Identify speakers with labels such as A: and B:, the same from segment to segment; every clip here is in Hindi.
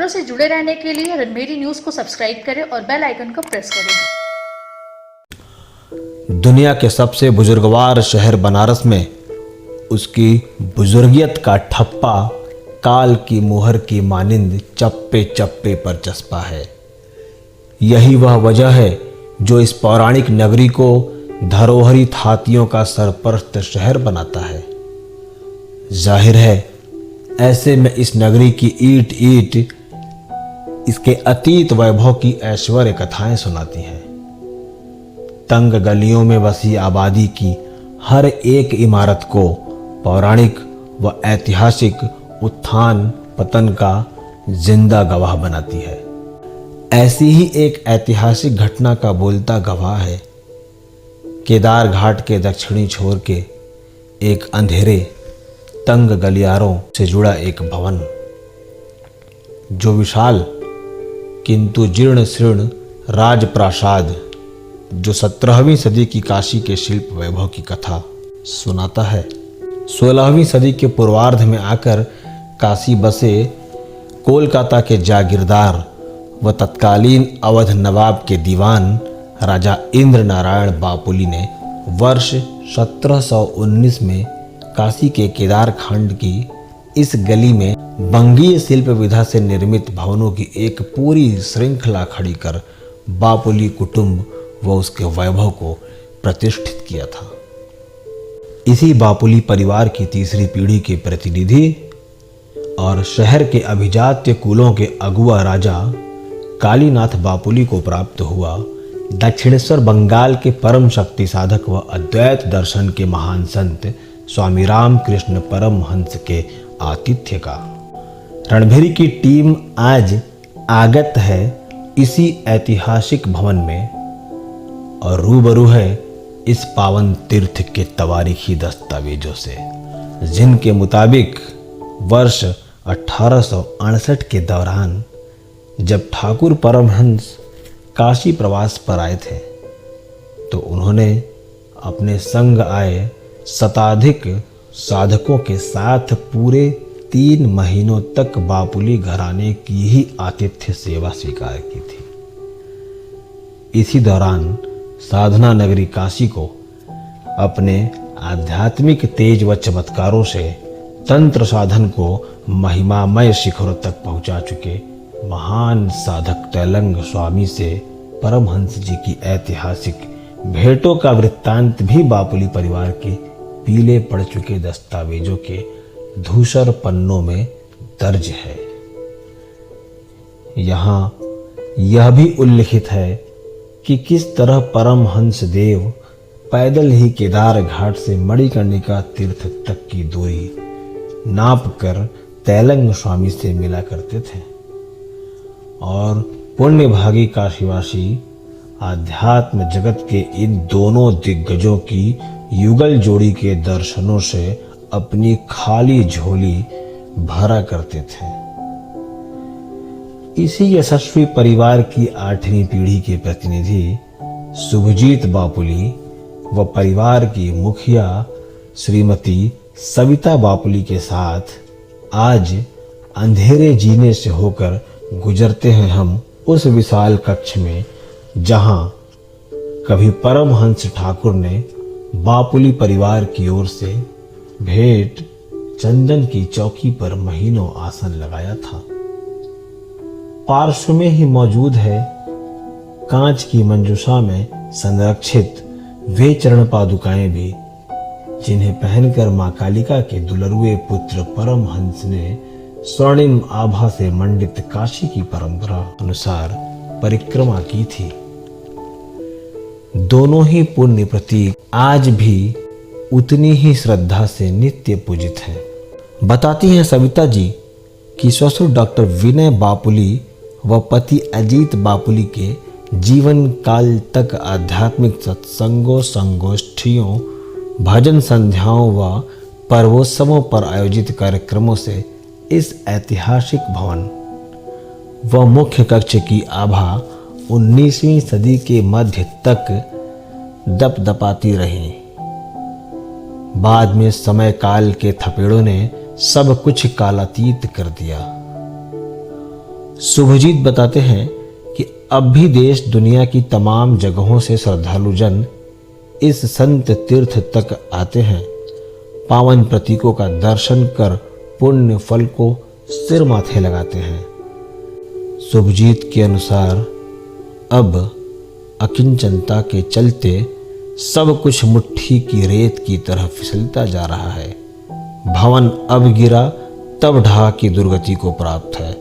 A: खबरों से जुड़े रहने के लिए रणभेरी न्यूज़ को सब्सक्राइब करें और बेल आइकन को प्रेस करें।
B: दुनिया के सबसे बुजुर्गवार शहर बनारस में उसकी बुजुर्गियत का ठप्पा काल की मुहर की मानिंद चप्पे चप्पे पर चस्पा है। यही वह वजह है जो इस पौराणिक नगरी को धरोहरी थातियों का सरपरस्त शहर बनाता है। जाहिर है ऐसे में इस नगरी की ईंट ईंट इसके अतीत वैभव की ऐश्वर्य कथाएं सुनाती हैं। तंग गलियों में बसी आबादी की हर एक इमारत को पौराणिक व ऐतिहासिक उत्थान पतन का जिंदा गवाह बनाती है। ऐसी ही एक ऐतिहासिक घटना का बोलता गवाह है केदार घाट के दक्षिणी छोर के एक अंधेरे तंग गलियारों से जुड़ा एक भवन, जो विशाल किंतु जीर्ण शीर्ण राजप्रासाद जो 17वीं सदी की काशी के शिल्प वैभव की कथा सुनाता है। 16वीं सदी के पूर्वार्ध में आकर काशी बसे कोलकाता के जागीरदार व तत्कालीन अवध नवाब के दीवान राजा इंद्र नारायण बापुली ने वर्ष 1719 में काशी के केदार खंड की इस गली में बंगीय शिल्प विधा से निर्मित भवनों की एक पूरी श्रृंखला खड़ी कर बापुली कुटुंब व उसके वैभव को प्रतिष्ठित किया था। इसी बापुली परिवार की तीसरी पीढ़ी के प्रतिनिधि और शहर के अभिजात्य कुलों के अगुआ राजा कालीनाथ बापुली को प्राप्त हुआ दक्षिणेश्वर बंगाल के परम शक्ति साधक व अद्वैत दर्शन के महान संत स्वामी रामकृष्ण परमहंस के आतिथ्य का। रणभेरी की टीम आज आगत है इसी ऐतिहासिक भवन में और रूबरू है इस पावन तीर्थ के तवारीखी दस्तावेजों से, जिनके मुताबिक वर्ष 1868 के दौरान जब ठाकुर परमहंस काशी प्रवास पर आए थे तो उन्होंने अपने संग आए शताधिक साधकों के साथ पूरे 3 महीनों तक बापुली घराने की ही आतिथ्य सेवा स्वीकार की थी। इसी दौरान साधना नगरी काशी को अपने आध्यात्मिक तेज व चमत्कारों से तंत्र साधन को महिमामय शिखरों तक पहुंचा चुके महान साधक तैलंग स्वामी से परमहंस जी की ऐतिहासिक भेंटों का वृत्तांत भी बापुली परिवार के पीले पड़ चुके दस्तावेजों के धूसर पन्नों में दर्ज है। यहाँ यह भी उल्लिखित है कि किस तरह परमहंस देव पैदल ही केदार घाट से मणिकर्णिका तीर्थ तक की दूरी नाप कर तैलंग स्वामी से मिला करते थे और पुण्यभागी काशीवासी आध्यात्म जगत के इन दोनों दिग्गजों की युगल जोड़ी के दर्शनों से अपनी खाली झोली भरा करते थे। इसी यशस्वी परिवार की 8वीं पीढ़ी के प्रतिनिधि शुभजीत बापुली व परिवार की मुखिया श्रीमती सविता बापुली के साथ आज अंधेरे जीने से होकर गुजरते हैं हम उस विशाल कक्ष में जहां कभी परमहंस ठाकुर ने बापुली परिवार की ओर से भेंट चंदन की चौकी पर महीनों आसन लगाया था। पार्श्व में ही मौजूद है कांच की मंजूषा में संरक्षित वे चरण पादुकाएं भी, जिन्हें पहनकर मां कालिका के दुलरुए पुत्र परमहंस ने स्वर्णिम आभा से मंडित काशी की परंपरा अनुसार परिक्रमा की थी। दोनों ही पुण्य प्रतीक आज भी उतनी ही श्रद्धा से नित्य पूजित हैं। बताती हैं सविता जी कि ससुर डॉक्टर विनय बापुली व पति अजीत बापुली के जीवन काल तक आध्यात्मिक सत्संगों, संगोष्ठियों, भजन संध्याओं व पर्वोत्सवों पर आयोजित कार्यक्रमों से इस ऐतिहासिक भवन व मुख्य कक्ष की आभा 19वीं सदी के मध्य तक दपदपाती रही। बाद में समय काल के थपेड़ों ने सब कुछ कालातीत कर दिया। शुभजीत बताते हैं कि अब भी देश दुनिया की तमाम जगहों से श्रद्धालु जन इस संत तीर्थ तक आते हैं। पावन प्रतीकों का दर्शन कर पुण्य फल को सिर माथे लगाते हैं। शुभजीत के अनुसार अब अकिंचनता के चलते सब कुछ मुट्ठी की रेत की तरह फिसलता जा रहा है। भवन अब गिरा तब ढहा की दुर्गति को प्राप्त है।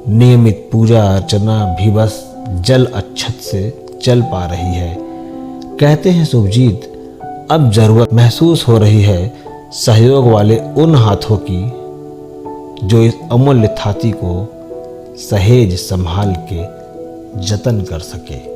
B: नियमित पूजा अर्चना भी बस जल अच्छत से चल पा रही है। कहते हैं शुभजीत, अब जरूरत महसूस हो रही है सहयोग वाले उन हाथों की जो इस अमूल्य थाती को सहेज संभाल के जतन कर सके।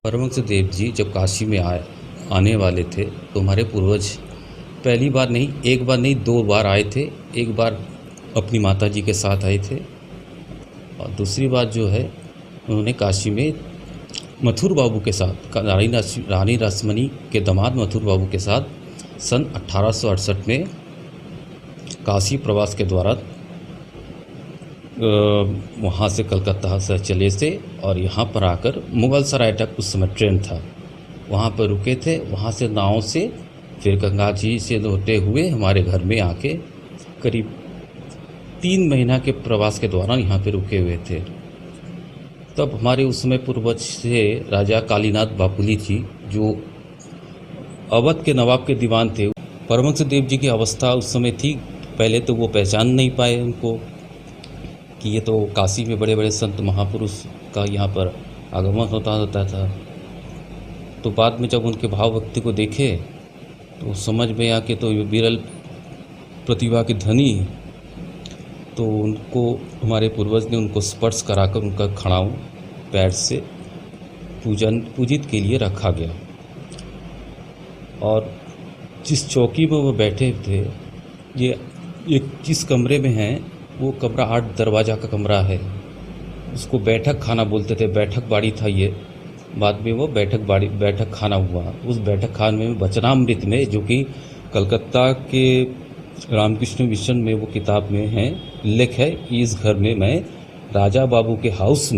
C: परमहंस देव जी जब काशी में आने वाले थे तो हमारे पूर्वज पहली बार नहीं, एक बार नहीं, 2 बार आए थे। एक बार अपनी माता जी के साथ आए थे और दूसरी बार जो है उन्होंने काशी में मथुर बाबू के साथ, रानी रासमणी के दामाद मथुर बाबू के साथ सन 1868 में काशी प्रवास के द्वारा वहाँ से कलकत्ता से चले थे और यहाँ पर आकर मुगल सराय तक उस समय ट्रेन था, वहाँ पर रुके थे। वहाँ से नाव से फिर गंगा जी से होते हुए हमारे घर में आके करीब 3 महीना के प्रवास के दौरान यहाँ पे रुके हुए थे। तब हमारे उस समय पूर्वज से राजा कालीनाथ बापुली जी जो अवध के नवाब के दीवान थे। परमहंस देव जी की अवस्था उस समय थी, पहले तो वो पहचान नहीं पाए उनको कि ये तो काशी में बड़े बड़े संत महापुरुष का यहाँ पर आगमन होता था। तो बाद में जब उनके भाव भक्ति को देखे तो समझ में आ के तो विरल प्रतिभा के धनी, तो उनको हमारे पूर्वज ने उनको स्पर्श कराकर उनका खड़ाऊ पैर से पूजित के लिए रखा गया। और जिस चौकी में वो बैठे थे, ये जिस कमरे में हैं वो कमरा 8 दरवाज़ा का कमरा है, उसको बैठक खाना बोलते थे। बैठक बाड़ी था ये, बाद में वो बैठक खाना हुआ। उस बैठक खाने में वचनामृत में, जो कि कलकत्ता के रामकृष्ण मिशन में वो किताब में है, उल्लेख है कि इस घर में मैं राजा बाबू के हाउस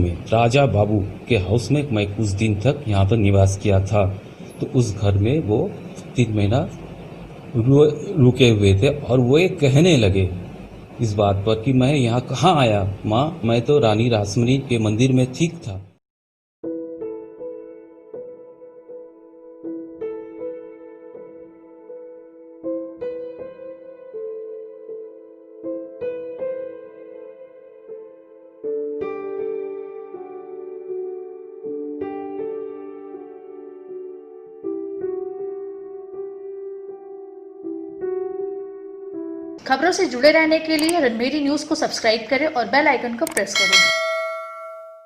C: में मैं कुछ दिन तक यहाँ पर निवास किया था। तो उस घर में वो 3 महीना रुके हुए थे और वो ये कहने लगे इस बात पर कि मैं यहाँ कहाँ आया माँ, मैं तो रानी रासमणी के मंदिर में ठीक था।
A: खबरों से जुड़े रहने के लिए रणमेरी न्यूज़ को सब्सक्राइब करें और बेल आइकन को प्रेस करें।